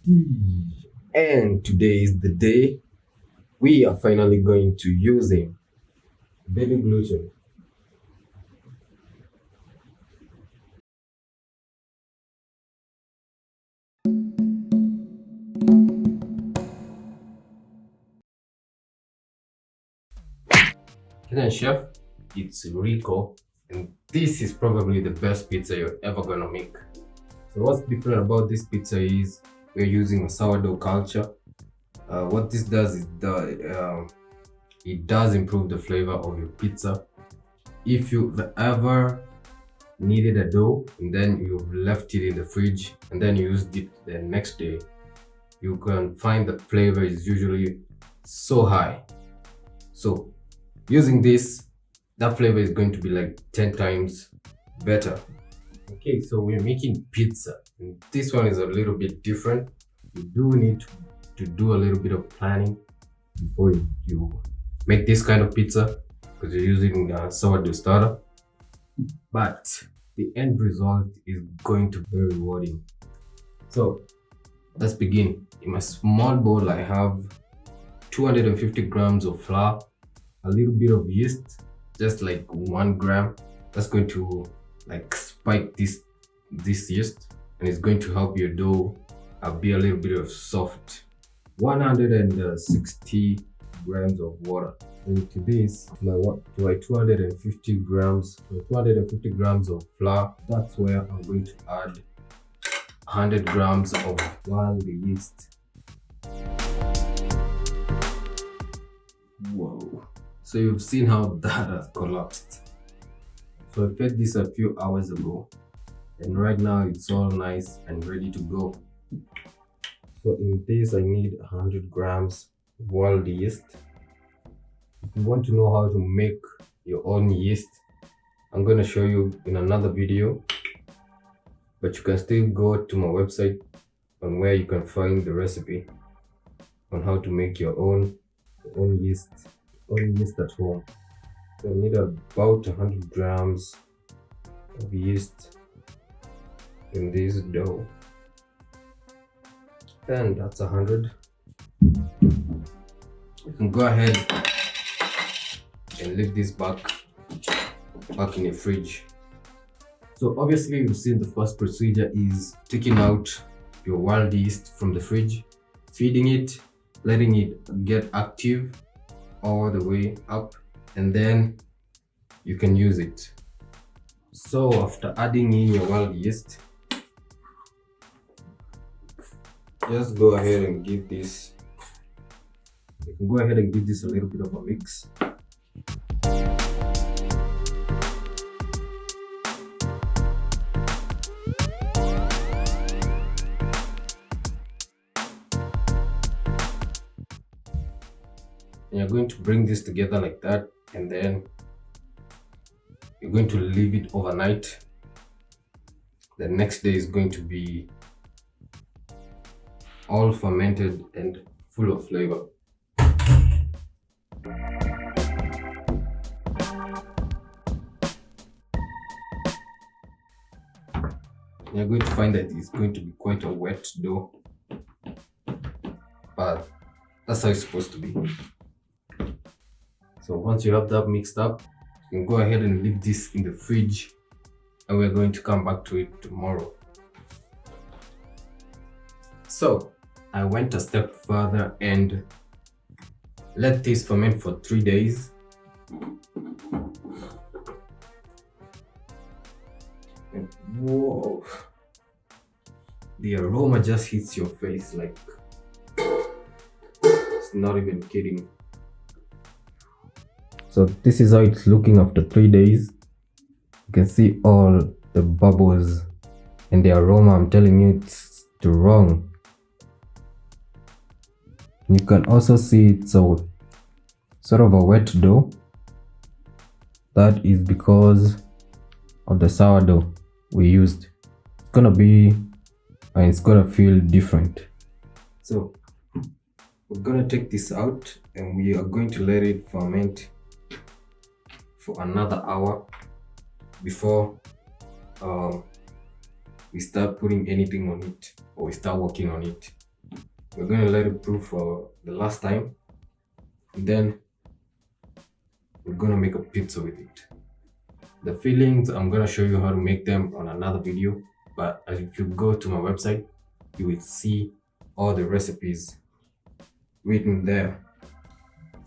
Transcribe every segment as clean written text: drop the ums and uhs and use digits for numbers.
And today is the day we are finally going to using baby gluten. Then chef, it's Rico, and this is probably the best pizza you're ever gonna make. So what's different about this pizza is we're using a sourdough culture. What this does is it does improve the flavor of your pizza. If you've ever needed a dough and then you've left it in the fridge and then you used it the next day, you can find the flavor is usually so high. So using this, that flavor is going to be like 10 times better. Okay, so we're making pizza. And this one is a little bit different. You do need to do a little bit of planning before you make this kind of pizza because you're using sourdough starter. But the end result is going to be very rewarding. So let's begin. In my small bowl, I have 250 grams of flour, a little bit of yeast, just like 1 gram. That's going to like spike this yeast, and it's going to help your dough be a little bit of soft. 160 grams of water. And to this, to my 250 grams of flour, that's where I'm going to add 100 grams of wild yeast. Whoa. So you've seen how that has collapsed. So I fed this a few hours ago, and right now it's all nice and ready to go. So in this I need 100 grams of wild yeast. If you want to know how to make your own yeast, I'm going to show you in another video, but you can still go to my website on where you can find the recipe on how to make your own yeast at home. So I need about 100 grams of yeast in this dough, and that's 100. You can go ahead and leave this back in your fridge. So obviously you've seen the first procedure is taking out your wild yeast from the fridge, feeding it, letting it get active all the way up, and then you can use it. So after adding in your wild yeast, just go ahead and give this, you can go ahead and give this a little bit of a mix. And you're going to bring this together like that, and then you're going to leave it overnight. The next day is going to be all fermented and full of flavor. You're going to find that it's going to be quite a wet dough, but that's how it's supposed to be. So once you have that mixed up, you can go ahead and leave this in the fridge, and we're going to come back to it tomorrow. So I went a step further and let this ferment for 3 days. And whoa, the aroma just hits your face like it's not even kidding. So this is how it's looking after 3 days. You can see all the bubbles and the aroma. I'm telling you, it's strong. You can also see it's a sort of a wet dough. That is because of the sourdough we used. It's gonna be, and it's gonna feel different. So we're gonna take this out and we are going to let it ferment for another hour before we start putting anything on it or we start working on it. We're going to let it proof for the last time. Then we're going to make a pizza with it. The fillings, I'm going to show you how to make them on another video. But if you go to my website, you will see all the recipes written there.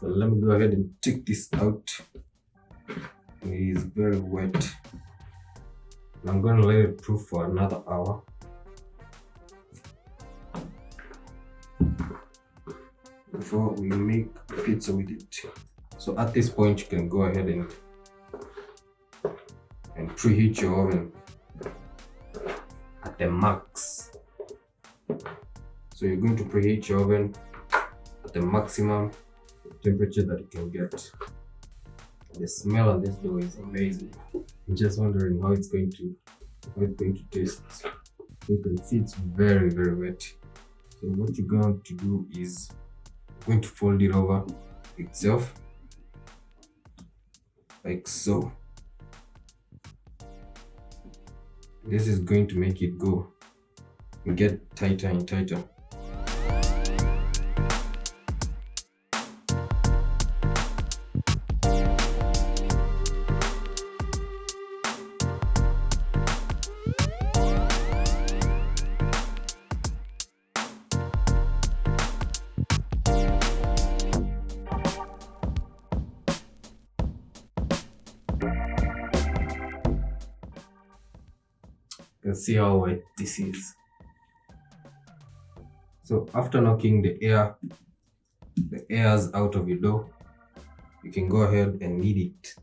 So let me go ahead and take this out. It is very wet. I'm going to let it proof for another hour. Before we make pizza with it. So at this point you can go ahead and preheat your oven at the max. So you're going to preheat your oven at the maximum temperature that you can get. The smell on this dough is amazing. I'm just wondering how it's going to taste. You can see it's very wet. So what you're going to do is going to fold it over itself like so. This is going to make it go and get tighter and tighter. You can see how wet this is. So after knocking the airs out of your dough, you can go ahead and knead it.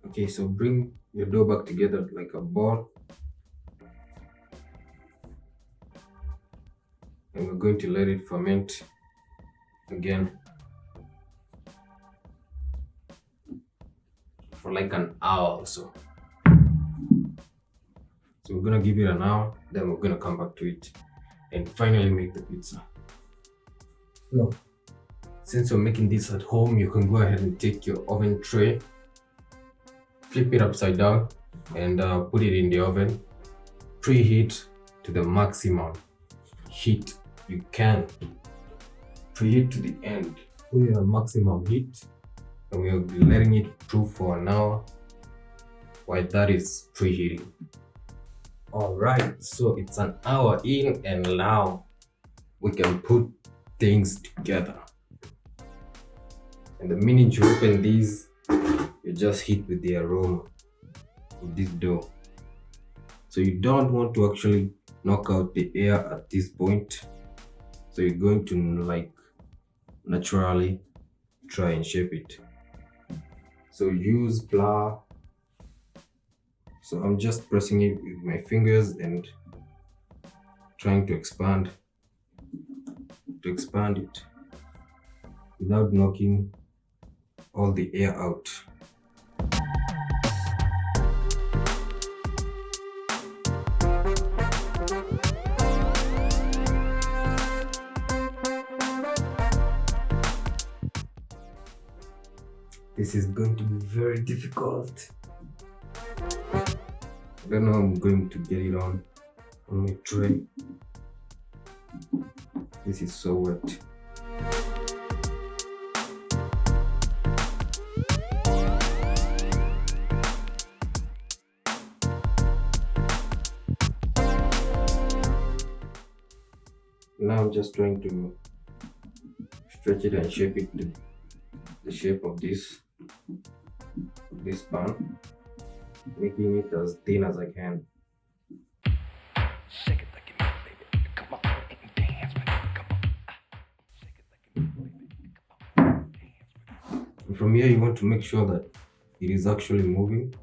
Okay, so bring your dough back together like a ball. And we're going to let it ferment again for like an hour or so. So we're gonna give it an hour, then we're gonna come back to it and finally make the pizza. So, since you're making this at home, you can go ahead and take your oven tray, flip it upside down and put it in the oven. Preheat to the maximum heat you can. Preheat to the end. Put it on maximum heat and we'll be letting it proof for an hour while that is preheating. Alright, so it's an hour in and now we can put things together. And the minute you open these, you just hit with the aroma of this dough. So you don't want to actually knock out the air at this point. So you're going to like naturally try and shape it. So use flour. So I'm just pressing it with my fingers and trying to expand it without knocking all the air out. This is going to be very difficult. I don't know how I'm going to get it on my tray. This is so wet. now I'm just trying to stretch it and shape it to the shape of this pan, making it as thin as I can. Shake it like you mean it, baby. Come on and dance with me. Come on. Shake it like you mean it, baby. Come on. Dance with me. And from here, you want to make sure that it is actually moving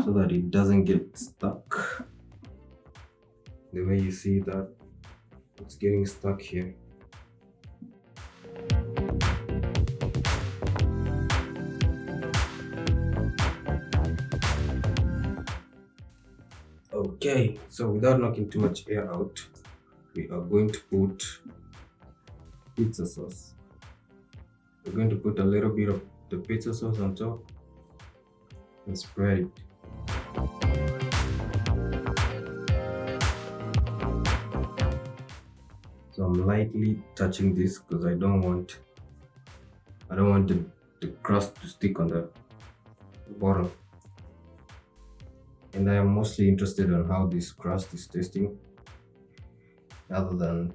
so that it doesn't get stuck. The way you see that it's getting stuck here. Okay, so without knocking too much air out, we are going to put pizza sauce. We're going to put a little bit of the pizza sauce on top and spread it. So I'm lightly touching this because I don't want the crust to stick on the bottom. And I am mostly interested on how this crust is tasting rather than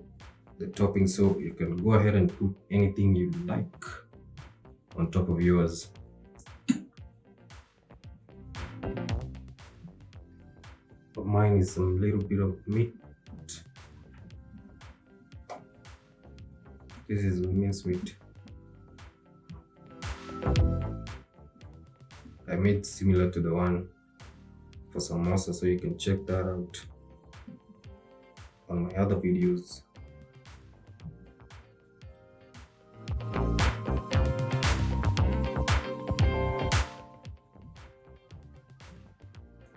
the topping, so you can go ahead and put anything you like on top of yours. But mine is some little bit of meat. This is minced meat. I made similar to the one for samosa, so you can check that out on my other videos.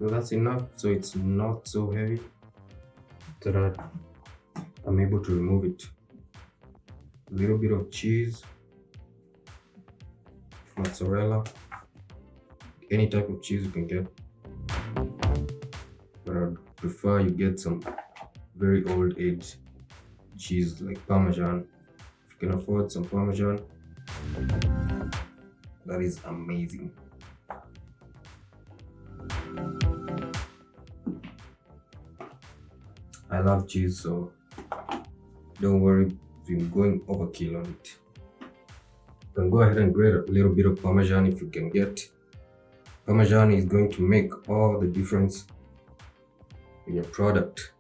So that's enough, so it's not so heavy, so that I'm able to remove it. A little bit of cheese, mozzarella, any type of cheese you can get, but I'd prefer you get some very old age cheese like Parmesan. If you can afford some Parmesan, that is amazing. I love cheese, so don't worry if you're going overkill on it. You can go ahead and grate a little bit of Parmesan if you can get. Parmesan is going to make all the difference in your product.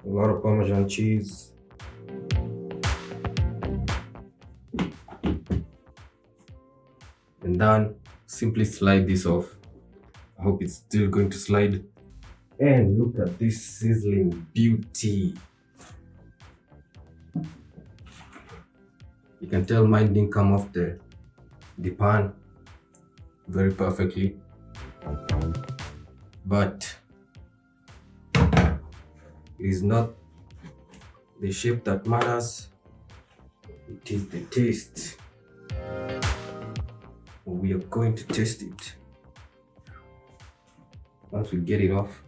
A lot of Parmesan cheese. And then simply slide this off. I hope it's still going to slide. And look at this sizzling beauty. You can tell mine didn't come off the pan very perfectly, but it is not the shape that matters, it is the taste. We are going to test it once we get it off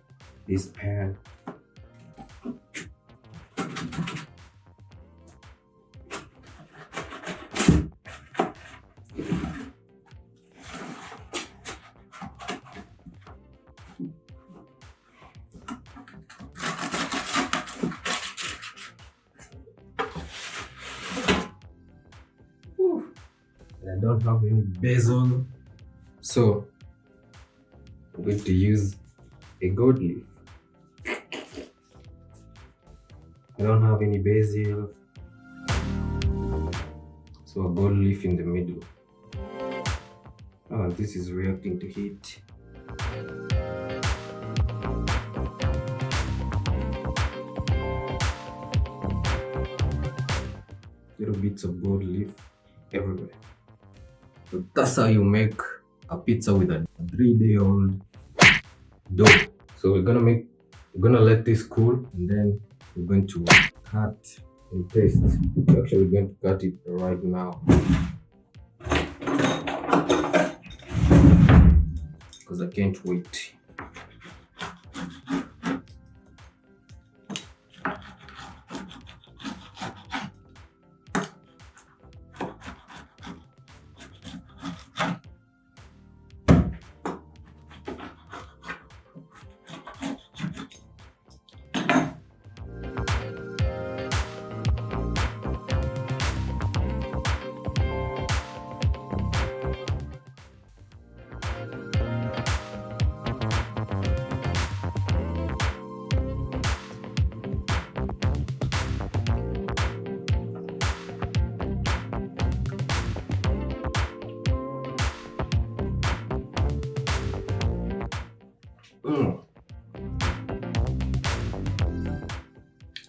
this pan. I don't have any basil, so I'm going to use a gold leaf. I don't have any basil, so a gold leaf in the middle. Oh, this is reacting to heat. Little bits of gold leaf everywhere. So that's how you make a pizza with a 3-day-old dough. So we're gonna let this cool, and then we're going to cut and taste. We're actually going to cut it right now because I can't wait. Mm.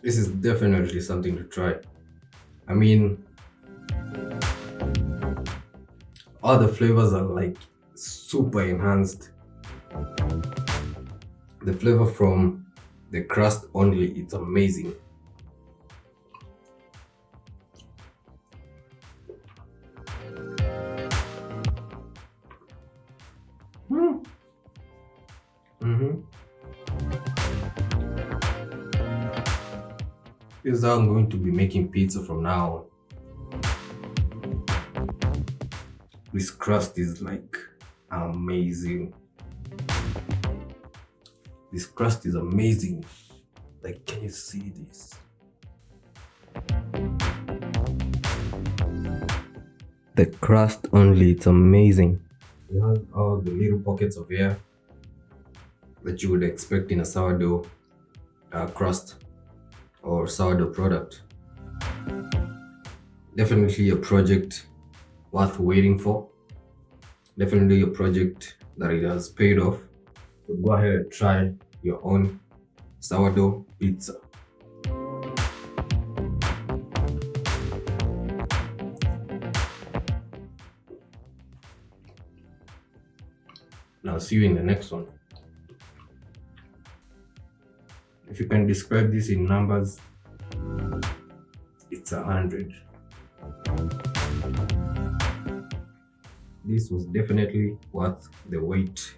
This is definitely something to try. I mean, all the flavors are like super enhanced. The flavor from the crust only, it's amazing. Mm. Mm-hmm. This is how I'm going to be making pizza from now on. This crust is like amazing. This crust is amazing. Like, can you see this? The crust only, it's amazing. You have all the little pockets of air that you would expect in a sourdough crust or sourdough product. Definitely a project worth waiting for. Definitely a project that it has paid off. So go ahead and try your own sourdough pizza. Now see you in the next one. If you can describe this in numbers, it's 100. This was definitely worth the wait.